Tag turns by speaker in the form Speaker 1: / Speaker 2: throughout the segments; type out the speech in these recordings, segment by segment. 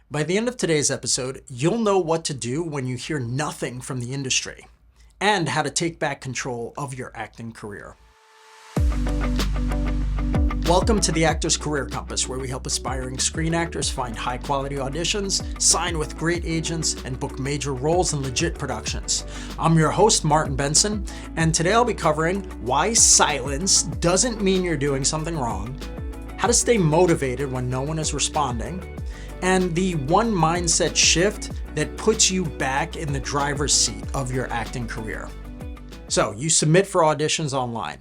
Speaker 1: By the end of today's episode, you'll know what to do when you hear nothing from the industry and how to take back control of your acting career. Welcome to the Actor's Career Compass, where we help aspiring screen actors find high-quality auditions, sign with great agents, and book major roles in legit productions. I'm your host, Martin Benson, and today I'll be covering why silence doesn't mean you're doing something wrong, how to stay motivated when no one is responding, and the one mindset shift that puts you back in the driver's seat of your acting career. So, you submit for auditions online.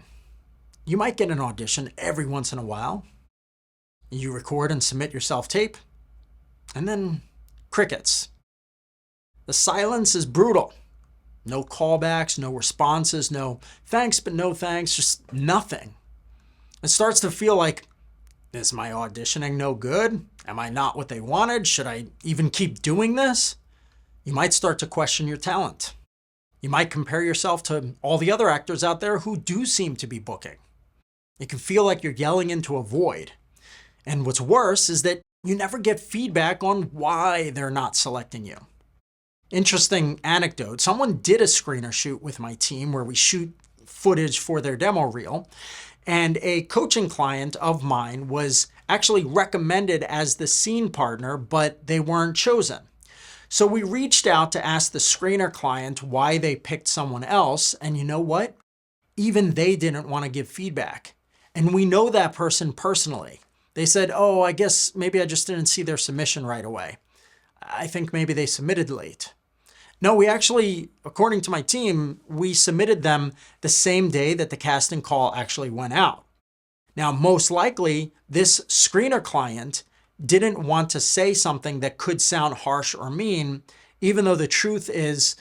Speaker 1: You might get an audition every once in a while. You record and submit your self-tape, and then crickets. The silence is brutal. No callbacks, no responses, no thanks but no thanks, just nothing. It starts to feel like, is my auditioning no good? Am I not what they wanted? Should I even keep doing this? You might start to question your talent. You might compare yourself to all the other actors out there who do seem to be booking. It can feel like you're yelling into a void. And what's worse is that you never get feedback on why they're not selecting you. Interesting anecdote. Someone did a screener shoot with my team where we shoot footage for their demo reel. And a coaching client of mine was actually recommended as the scene partner, but they weren't chosen. So we reached out to ask the screener client why they picked someone else. And you know what? Even they didn't want to give feedback. And we know that person personally. They said, oh, I guess maybe I just didn't see their submission right away. I think maybe they submitted late. No, we actually, according to my team, we submitted them the same day that the casting call actually went out. Now, most likely, this screener client didn't want to say something that could sound harsh or mean, even though the truth is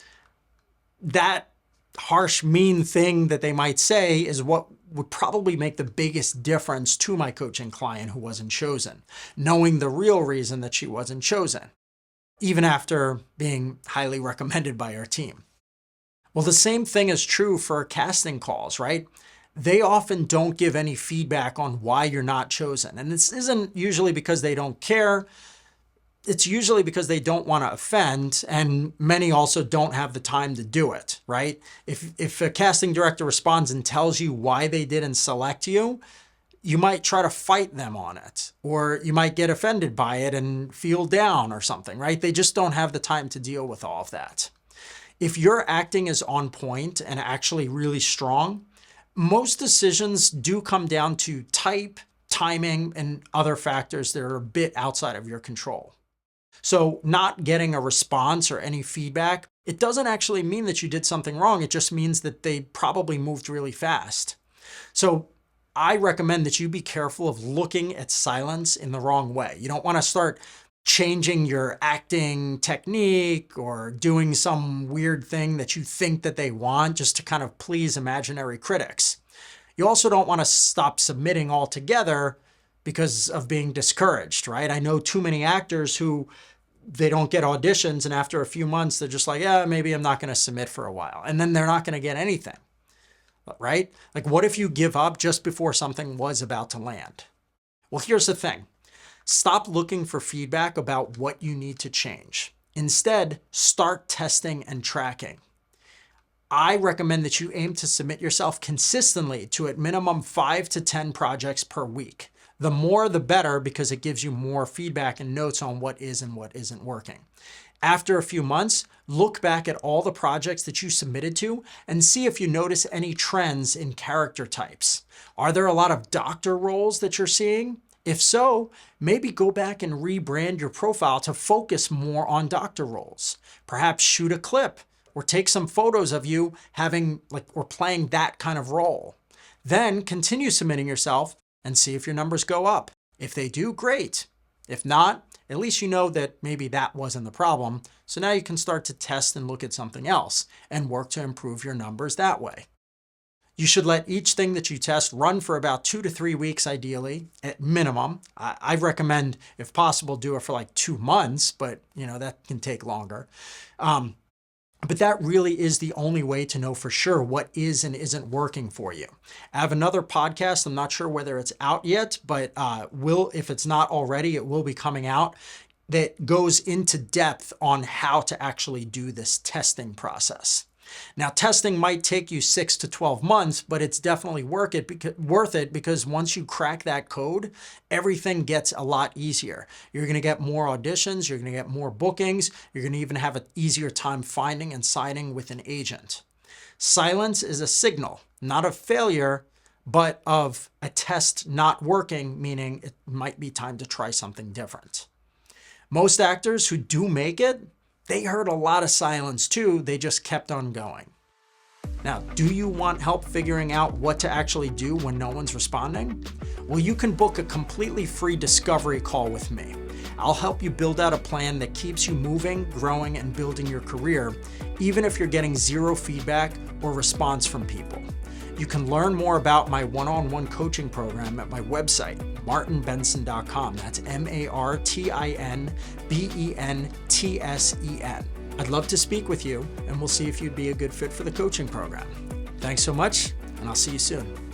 Speaker 1: that harsh, mean thing that they might say is what would probably make the biggest difference to my coaching client who wasn't chosen, knowing the real reason that she wasn't chosen, even after being highly recommended by our team. Well, the same thing is true for casting calls, right? They often don't give any feedback on why you're not chosen. And this isn't usually because they don't care. It's usually because they don't want to offend, and many also don't have the time to do it, right? If a casting director responds and tells you why they didn't select you, you might try to fight them on it, or you might get offended by it and feel down or something, right? They just don't have the time to deal with all of that. If your acting is on point and actually really strong, most decisions do come down to type, timing, and other factors that are a bit outside of your control. So not getting a response or any feedback, it doesn't actually mean that you did something wrong. It just means that they probably moved really fast. So I recommend that you be careful of looking at silence in the wrong way. You don't want to start changing your acting technique or doing some weird thing that you think that they want just to kind of please imaginary critics. You also don't want to stop submitting altogether because of being discouraged, right? I know too many actors who they don't get auditions, and after a few months, they're just like, yeah, maybe I'm not going to submit for a while. And then they're not going to get anything, right? Like, what if you give up just before something was about to land? Well, here's the thing. Stop looking for feedback about what you need to change. Instead, start testing and tracking. I recommend that you aim to submit yourself consistently to at minimum 5 to 10 projects per week. The more, the better, because it gives you more feedback and notes on what is and what isn't working. After a few months, look back at all the projects that you submitted to and see if you notice any trends in character types. Are there a lot of doctor roles that you're seeing? If so, maybe go back and rebrand your profile to focus more on doctor roles. Perhaps shoot a clip or take some photos of you having or playing that kind of role. Then continue submitting yourself and see if your numbers go up. If they do, great. If not, at least you know that maybe that wasn't the problem. So now you can start to test and look at something else and work to improve your numbers that way. You should let each thing that you test run for about 2 to 3 weeks, ideally, at minimum. I recommend, if possible, do it for like 2 months, but that can take longer. But that really is the only way to know for sure what is and isn't working for you. I have another podcast. I'm not sure whether it's out yet, but if it's not already, it will be coming out. that goes into depth on how to actually do this testing process. Now, testing might take you 6 to 12 months, but it's definitely worth it because once you crack that code, everything gets a lot easier. You're going to get more auditions, you're going to get more bookings, you're going to even have an easier time finding and signing with an agent. Silence is a signal, not of failure, but of a test not working, meaning it might be time to try something different. Most actors who do make it, they heard a lot of silence too, they just kept on going. Now, do you want help figuring out what to actually do when no one's responding? Well, you can book a completely free discovery call with me. I'll help you build out a plan that keeps you moving, growing, and building your career, even if you're getting zero feedback or response from people. You can learn more about my one-on-one coaching program at my website, martinbenson.com. That's MartinBentzen. I'd love to speak with you, and we'll see if you'd be a good fit for the coaching program. Thanks so much, and I'll see you soon.